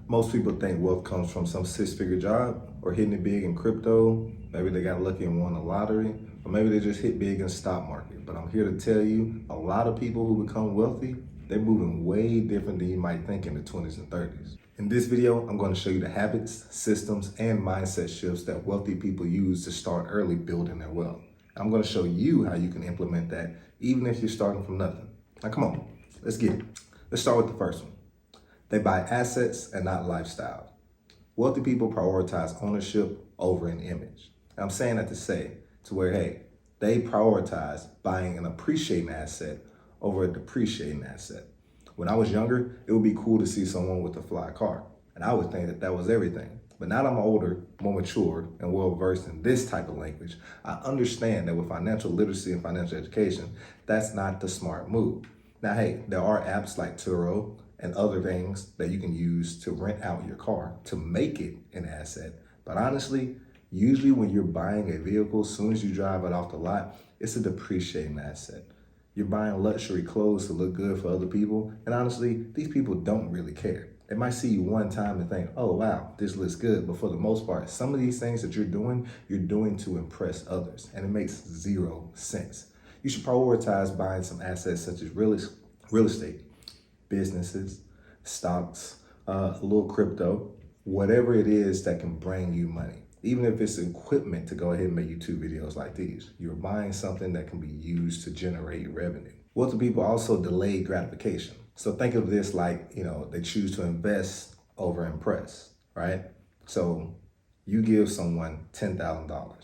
Most people think wealth comes from some six-figure job or hitting it big in crypto. Maybe they got lucky and won the lottery, or maybe they just hit big in the stock market. But I'm here to tell you, a lot of people who become wealthy, they're moving way different than you might think in the 20s and 30s. In this video, I'm going to show you the habits, systems, and mindset shifts that wealthy people use to start early building their wealth. I'm going to show you how you can implement that even if you're starting from nothing. Now come on, let's get it. Let's start with the first one. They buy assets and not lifestyle. Wealthy people prioritize ownership over an image. And I'm saying that to say to where, hey, they prioritize buying an appreciating asset over a depreciating asset. When I was younger, it would be cool to see someone with a fly car. And I would think that that was everything. But now that I'm older, more mature, and well-versed in this type of language, I understand that with financial literacy and financial education, that's not the smart move. Now, hey, there are apps like Turo and other things that you can use to rent out your car to make it an asset. But honestly, usually when you're buying a vehicle, as soon as you drive it off the lot, it's a depreciating asset. You're buying luxury clothes to look good for other people. And honestly, these people don't really care. They might see you one time and think, oh, wow, this looks good. But for the most part, some of these things that you're doing to impress others. And it makes zero sense. You should prioritize buying some assets such as real estate, businesses, stocks, a little crypto, whatever it is that can bring you money. Even if it's equipment to go ahead and make YouTube videos like these, you're buying something that can be used to generate revenue. Wealthy people also delay gratification. So think of this like, they choose to invest over impress, right? So you give someone $10,000.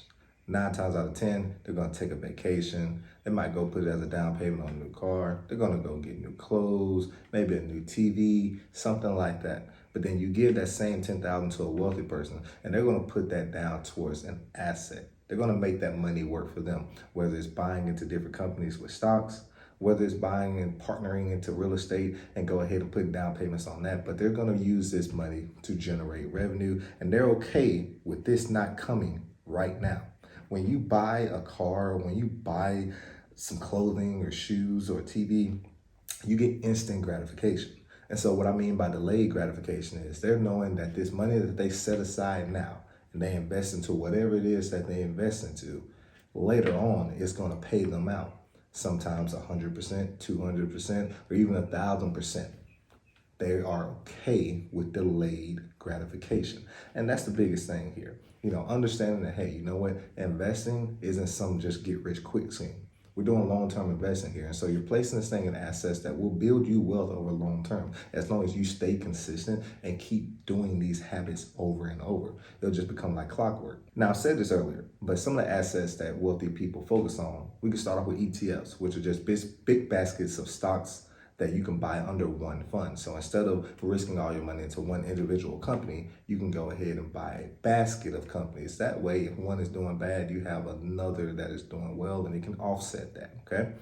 9 times out of 10, they're gonna take a vacation. They might go put it as a down payment on a new car. They're gonna go get new clothes, maybe a new TV, something like that. But then you give that same $10,000 to a wealthy person, and they're gonna put that down towards an asset. They're gonna make that money work for them, whether it's buying into different companies with stocks, whether it's buying and partnering into real estate and go ahead and put down payments on that. But they're gonna use this money to generate revenue, and they're okay with this not coming right now. When you buy a car, when you buy some clothing or shoes or TV, you get instant gratification. And so what I mean by delayed gratification is they're knowing that this money that they set aside now and they invest into whatever it is that they invest into, later on, it's gonna pay them out. Sometimes 100%, 200%, or even 1,000%. They are okay with delayed gratification. And that's the biggest thing here. Understanding that, hey, you know what? Investing isn't some just get rich quick scheme. We're doing long-term investing here. And so you're placing this thing in assets that will build you wealth over long term. As long as you stay consistent and keep doing these habits over and over, it'll just become like clockwork. Now, I said this earlier, but some of the assets that wealthy people focus on, we can start off with ETFs, which are just big baskets of stocks that you can buy under one fund. So instead of risking all your money into one individual company, you can go ahead and buy a basket of companies. That way, if one is doing bad, you have another that is doing well, and it can offset that, okay?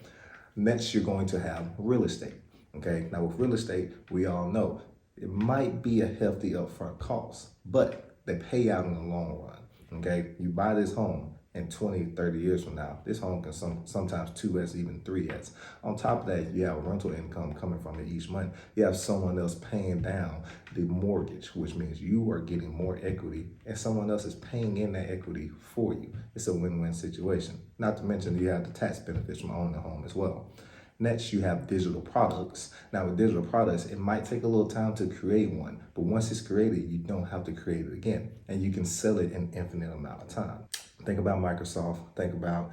Next, you're going to have real estate, okay? Now with real estate, we all know it might be a hefty upfront cost, but they pay out in the long run, okay? You buy this home, and 20, 30 years from now, this home can sometimes 2x, even 3x. On top of that, you have rental income coming from it each month. You have someone else paying down the mortgage, which means you are getting more equity and someone else is paying in that equity for you. It's a win-win situation. Not to mention you have the tax benefits from owning a home as well. Next, you have digital products. Now with digital products, it might take a little time to create one, but once it's created, you don't have to create it again, and you can sell it an infinite amount of time. Think about Microsoft, think about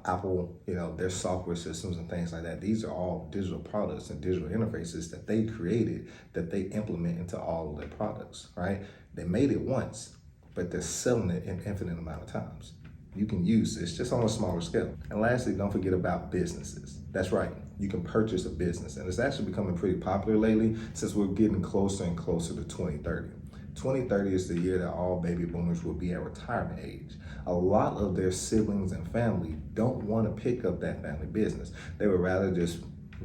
Apple, their software systems and things like that. These are all digital products and digital interfaces that they created that they implement into all of their products, right? They made it once, but they're selling it an infinite amount of times. You can use this just on a smaller scale. And lastly, don't forget about businesses. That's right, you can purchase a business. And it's actually becoming pretty popular lately since we're getting closer and closer to 2030. 2030 is the year that all baby boomers will be at retirement age. A lot of their siblings and family don't want to pick up that family business. They would rather just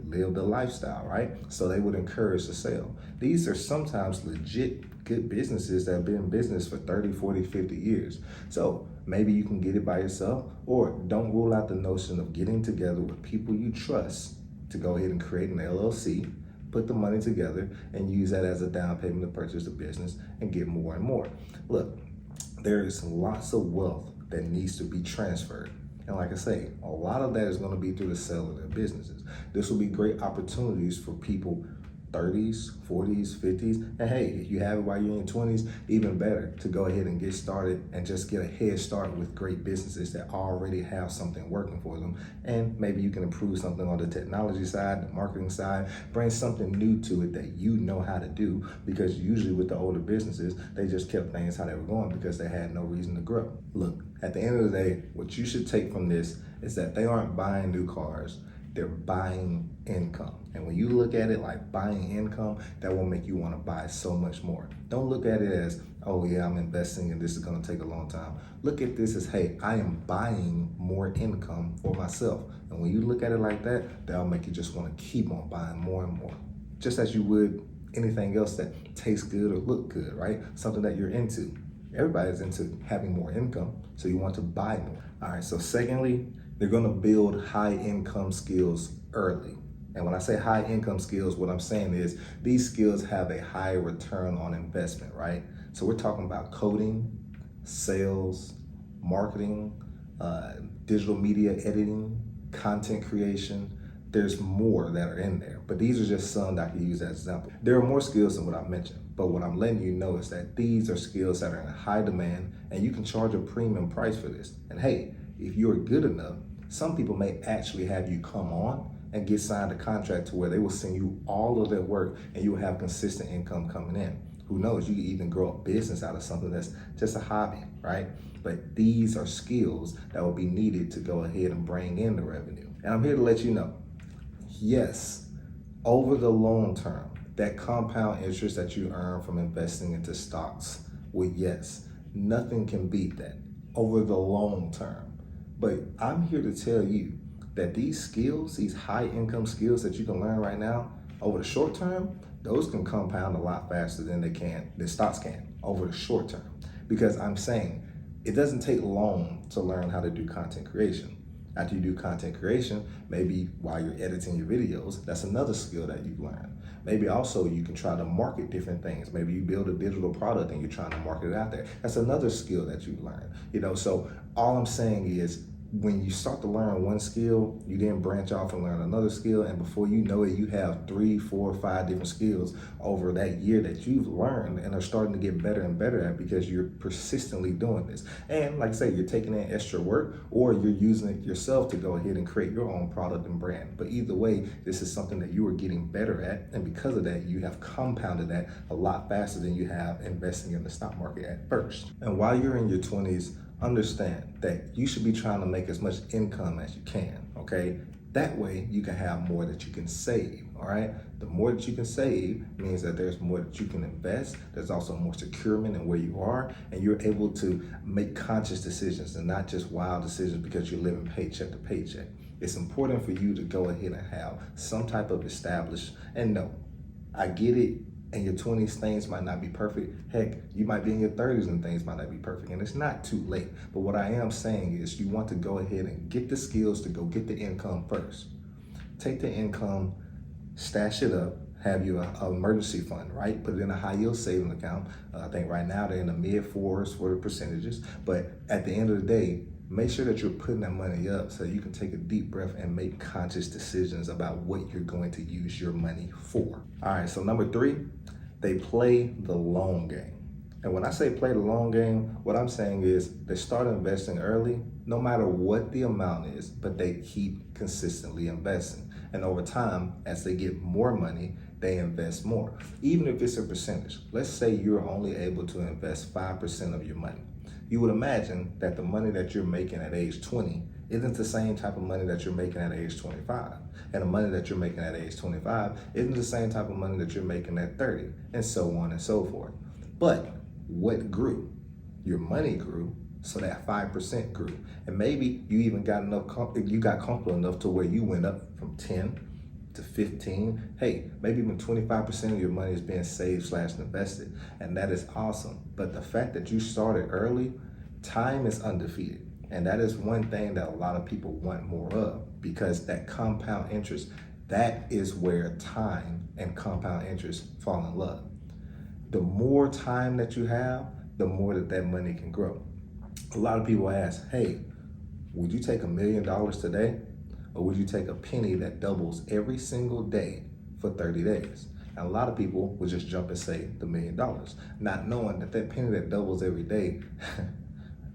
live the lifestyle, right? So they would encourage the sale. These are sometimes legit good businesses that have been in business for 30, 40, 50 years. So maybe you can get it by yourself, or don't rule out the notion of getting together with people you trust to go ahead and create an LLC, put the money together and use that as a down payment to purchase the business and get more and more. Look, there is lots of wealth that needs to be transferred. And like I say, a lot of that is going to be through the sale of their businesses. This will be great opportunities for people 30s, 40s, 50s, and hey, if you have it while you're in your 20s, even better to go ahead and get started and just get a head start with great businesses that already have something working for them. And maybe you can improve something on the technology side, the marketing side, bring something new to it that you know how to do, because usually with the older businesses, they just kept things how they were going because they had no reason to grow. Look, at the end of the day, what you should take from this is that they aren't buying new cars, they're buying income. And when you look at it like buying income, that will make you want to buy so much more. Don't look at it as, oh yeah, I'm investing and this is going to take a long time. Look at this as, hey, I am buying more income for myself. And when you look at it like that, that'll make you just want to keep on buying more and more. Just as you would anything else that tastes good or look good, right? Something that you're into. Everybody's into having more income, so you want to buy more. All right, so secondly, they're gonna build high income skills early. And when I say high income skills, what I'm saying is these skills have a high return on investment, right? So we're talking about coding, sales, marketing, digital media editing, content creation. There's more that are in there, but these are just some that I can use as example. There are more skills than what I mentioned, but what I'm letting you know is that these are skills that are in high demand and you can charge a premium price for this. And hey, if you're good enough, some people may actually have you come on and get signed a contract to where they will send you all of their work and you will have consistent income coming in. Who knows, you can even grow a business out of something that's just a hobby, right? But these are skills that will be needed to go ahead and bring in the revenue. And I'm here to let you know, yes, over the long term, that compound interest that you earn from investing into stocks, well, yes, nothing can beat that over the long term. But I'm here to tell you that these skills, these high income skills that you can learn right now, over the short term, those can compound a lot faster than stocks can over the short term. Because I'm saying it doesn't take long to learn how to do content creation. After you do content creation, maybe while you're editing your videos, that's another skill that you've learned. Maybe also you can try to market different things. Maybe you build a digital product and you're trying to market it out there. That's another skill that you've learned. So all I'm saying is when you start to learn one skill, you then branch off and learn another skill, and before you know it, you have 3, 4, 5 different skills over that year that you've learned and are starting to get better and better at because you're persistently doing this. And like I say, you're taking in extra work or you're using it yourself to go ahead and create your own product and brand. But either way, this is something that you are getting better at, and because of that, you have compounded that a lot faster than you have investing in the stock market at first. And while you're in your 20s, understand that you should be trying to make as much income as you can, okay? That way you can have more that you can save, all right? The more that you can save means that there's more that you can invest. There's also more securement in where you are, and you're able to make conscious decisions and not just wild decisions because you're living paycheck to paycheck. It's important for you to go ahead and have some type of established, and no, I get it. In your 20s, things might not be perfect. Heck, you might be in your 30s and things might not be perfect, and it's not too late. But what I am saying is you want to go ahead and get the skills to go get the income first. Take the income, stash it up, have you an emergency fund, right? Put it in a high yield savings account. I think right now they're in the mid-4s for the percentages. But at the end of the day, make sure that you're putting that money up so you can take a deep breath and make conscious decisions about what you're going to use your money for. All right, so number 3, they play the long game. And when I say play the long game, what I'm saying is they start investing early, no matter what the amount is, but they keep consistently investing. And over time, as they get more money, they invest more, even if it's a percentage. Let's say you're only able to invest 5% of your money. You would imagine that the money that you're making at age 20 isn't the same type of money that you're making at age 25. And the money that you're making at age 25 isn't the same type of money that you're making at 30, and so on and so forth. But what grew? Your money grew, so that 5% grew. And maybe you even got comfortable enough to where you went up from 10 to 15. Hey, maybe even 25% of your money is being saved/invested, and that is awesome. But the fact that you started early, time is undefeated. And that is one thing that a lot of people want more of, because that compound interest That is where time and compound interest fall in love. The more time that you have, the more that money can grow. A lot of people ask, hey, would you take $1 million today? Or would you take a penny that doubles every single day for 30 days? And a lot of people would just jump and say the $1 million, not knowing that penny that doubles every day,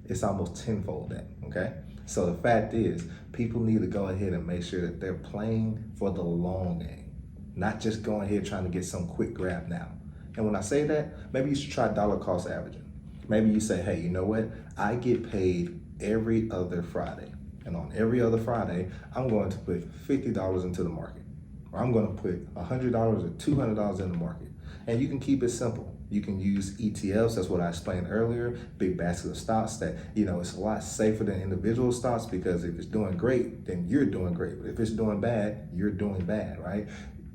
it's almost tenfold that, okay? So the fact is, people need to go ahead and make sure that they're playing for the long game, not just going ahead trying to get some quick grab now. And when I say that, maybe you should try dollar cost averaging. Maybe you say, hey, you know what? I get paid every other Friday. And on every other Friday, I'm going to put $50 into the market. Or I'm going to put $100 or $200 in the market. And you can keep it simple. You can use ETFs, that's what I explained earlier, big basket of stocks that, it's a lot safer than individual stocks, because if it's doing great, then you're doing great. But if it's doing bad, you're doing bad, right?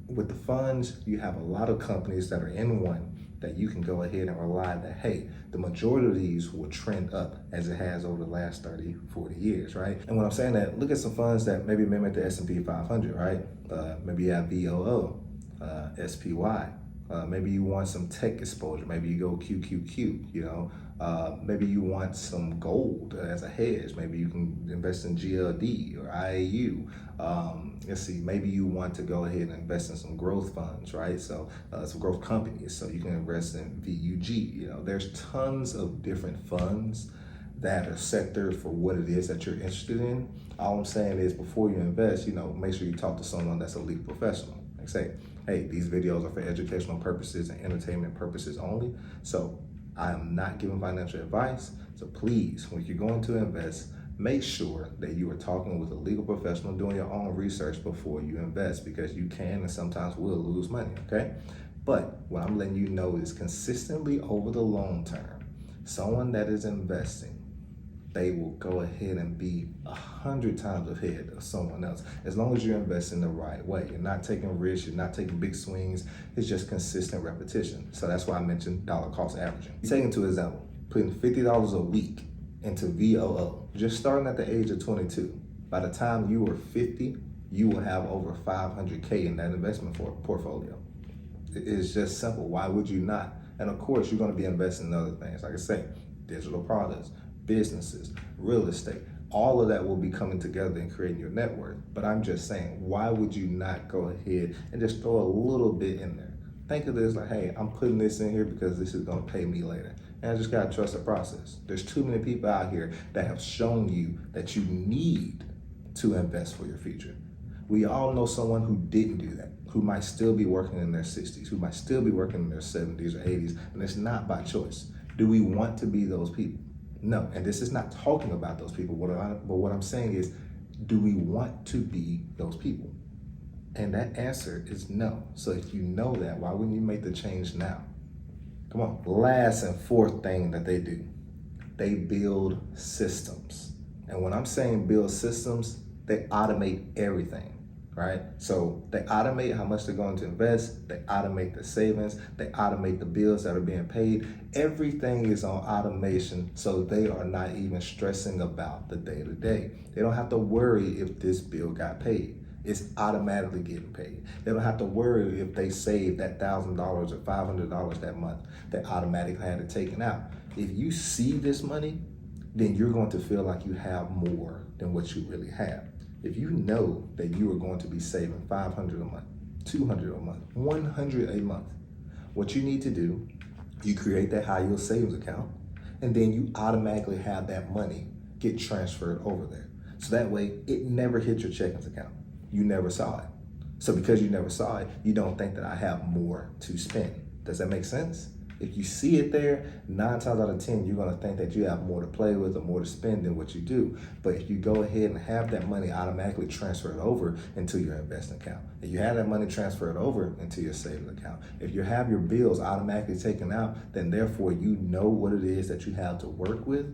With the funds, you have a lot of companies that are in one that you can go ahead and rely that, hey, the majority of these will trend up as it has over the last 30, 40 years, right? And when I'm saying that, look at some funds that maybe mimic the S&P 500, right? Maybe you have VOO, SPY. Maybe you want some tech exposure. Maybe you go QQQ, maybe you want some gold as a hedge. Maybe you can invest in GLD or IAU. Let's see, maybe you want to go ahead and invest in some growth funds, right? So some growth companies. So you can invest in VUG. There's tons of different funds that are sectored for what it is that you're interested in. All I'm saying is, before you invest, make sure you talk to someone that's a legal professional. Like say, hey, these videos are for educational purposes and entertainment purposes only. So I am not giving financial advice. So please, when you're going to invest, make sure that you are talking with a legal professional, doing your own research before you invest, because you can and sometimes will lose money, okay? But what I'm letting you know is, consistently over the long term, someone that is investing, they will go ahead and be 100 times ahead of someone else, as long as you're investing the right way. You're not taking risks, you're not taking big swings, it's just consistent repetition. So that's why I mentioned dollar cost averaging. Take into example, putting $50 a week into VOO, just starting at the age of 22. By the time you are 50, you will have over 500K in that investment portfolio. It's just simple. Why would you not? And of course, you're going to be investing in other things. Like I say, digital products, businesses, real estate, all of that will be coming together and creating your net worth. But I'm just saying, why would you not go ahead and just throw a little bit in there? Think of this like, hey, I'm putting this in here because this is going to pay me later. And I just got to trust the process. There's too many people out here that have shown you that you need to invest for your future. We all know someone who didn't do that, who might still be working in their 60s, who might still be working in their 70s or 80s, and it's not by choice. Do we want to be those people? No, and this is not talking about those people. But what I'm saying is, do we want to be those people? And that answer is no. So if you know that, why wouldn't you make the change now? Come on. Last and fourth thing that they do, they build systems. And when I'm saying build systems, they automate everything, right? So they automate how much they're going to invest, they automate the savings, they automate the bills that are being paid. Everything is on automation, so they are not even stressing about the day-to-day. They don't have to worry if this bill got paid. It's automatically getting paid. They don't have to worry if they saved that $1,000 or $500 that month. They automatically had it taken out. If you see this money, then you're going to feel like you have more than what you really have. If you know that you are going to be saving $500 a month, $200 a month, $100 a month, what you need to do, you create that high yield savings account, and then you automatically have that money get transferred over there. So that way it never hit your checkings account. You never saw it. So because you never saw it, you don't think that I have more to spend. Does that make sense? If you see it there, 9 times out of 10, you're gonna think that you have more to play with or more to spend than what you do. But if you go ahead and have that money automatically transferred over into your investment account, if you have that money transferred over into your savings account, if you have your bills automatically taken out, then therefore you know what it is that you have to work with,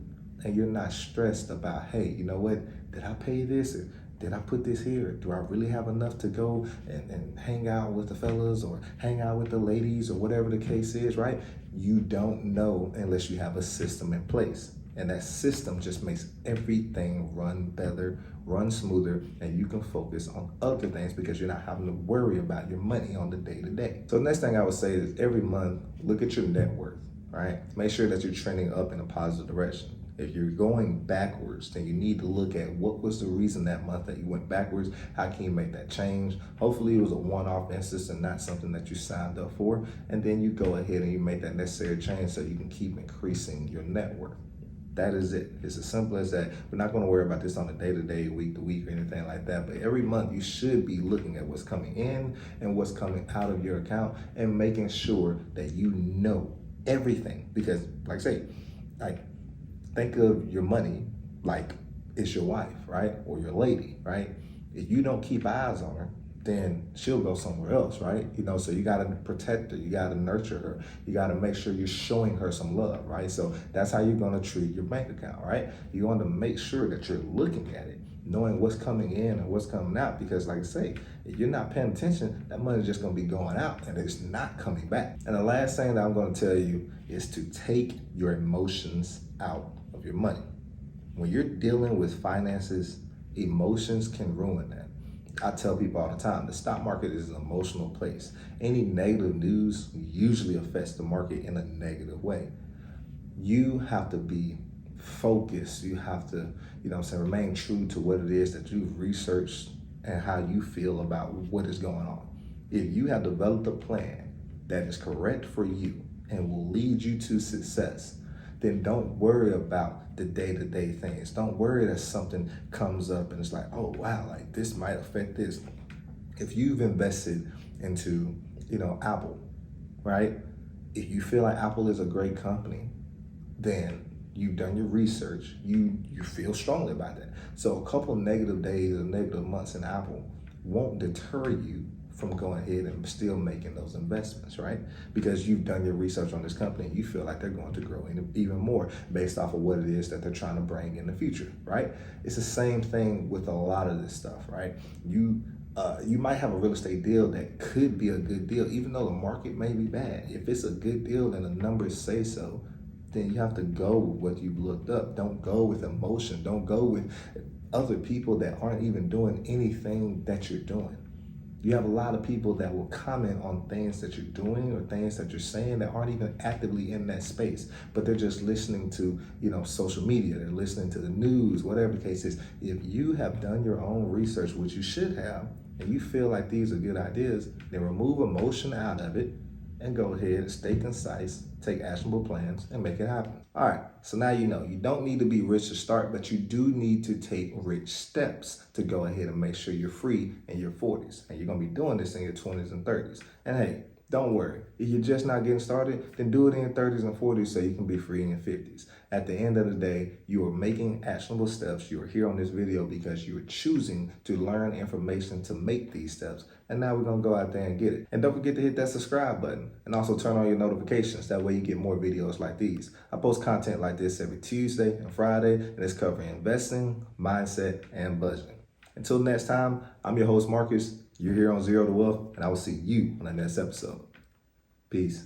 and you're not stressed about, hey, you know what, did I pay this? Or did I put this here? Do I really have enough to go and hang out with the fellas or hang out with the ladies or whatever the case is, right? You don't know unless you have a system in place. And that system just makes everything run better, run smoother, and you can focus on other things because you're not having to worry about your money on the day-to-day. So the next thing I would say is every month, look at your net worth, right? Make sure that you're trending up in a positive direction. If you're going backwards, then you need to look at what was the reason that month that you went backwards. How can you make that change? Hopefully it was a one-off instance and not something that you signed up for. And then you go ahead and you make that necessary change so you can keep increasing your net worth. That is it. It's as simple as that. We're not going to worry about this on a day-to-day, week-to-week, or anything like that. But every month you should be looking at what's coming in and what's coming out of your account and making sure that you know everything. Because like I say, think of your money like it's your wife, right? Or your lady, right? If you don't keep eyes on her, then she'll go somewhere else, right? So you gotta protect her, you gotta nurture her, you gotta make sure you're showing her some love, right? So that's how you're gonna treat your bank account, right? You want to make sure that you're looking at it, knowing what's coming in and what's coming out, because like I say, if you're not paying attention, that money's just gonna be going out and it's not coming back. And the last thing that I'm gonna tell you is to take your emotions out of your money. When you're dealing with finances, emotions can ruin that. I tell people all the time, the stock market is an emotional place. Any negative news usually affects the market in a negative way. You have to be focused. You have to, remain true to what it is that you've researched and how you feel about what is going on. If you have developed a plan that is correct for you and will lead you to success, then don't worry about the day-to-day things. Don't worry that something comes up and it's like, oh wow, like this might affect this. If you've invested into, Apple, right? If you feel like Apple is a great company, then you've done your research, you feel strongly about that. So a couple of negative days or negative months in Apple won't deter you from going ahead and still making those investments, right? Because you've done your research on this company and you feel like they're going to grow even more based off of what it is that they're trying to bring in the future, right? It's the same thing with a lot of this stuff, right? You might have a real estate deal that could be a good deal, even though the market may be bad. If it's a good deal and the numbers say so, then you have to go with what you've looked up. Don't go with emotion. Don't go with other people that aren't even doing anything that you're doing. You have a lot of people that will comment on things that you're doing or things that you're saying that aren't even actively in that space, but they're just listening to, social media, they're listening to the news, whatever the case is. If you have done your own research, which you should have, and you feel like these are good ideas, then remove emotion out of it and go ahead and stay concise, take actionable plans, and make it happen. All right, so now you don't need to be rich to start, but you do need to take rich steps to go ahead and make sure you're free in your 40s. And you're gonna be doing this in your 20s and 30s. And hey, don't worry, if you're just not getting started, then do it in your 30s and 40s so you can be free in your 50s. At the end of the day, you are making actionable steps. You are here on this video because you are choosing to learn information to make these steps. And now we're gonna go out there and get it. And don't forget to hit that subscribe button and also turn on your notifications. That way you get more videos like these. I post content like this every Tuesday and Friday, and it's covering investing, mindset, and budgeting. Until next time, I'm your host, Marcus. You're here on Zero to Wealth, and I will see you on the next episode. Peace.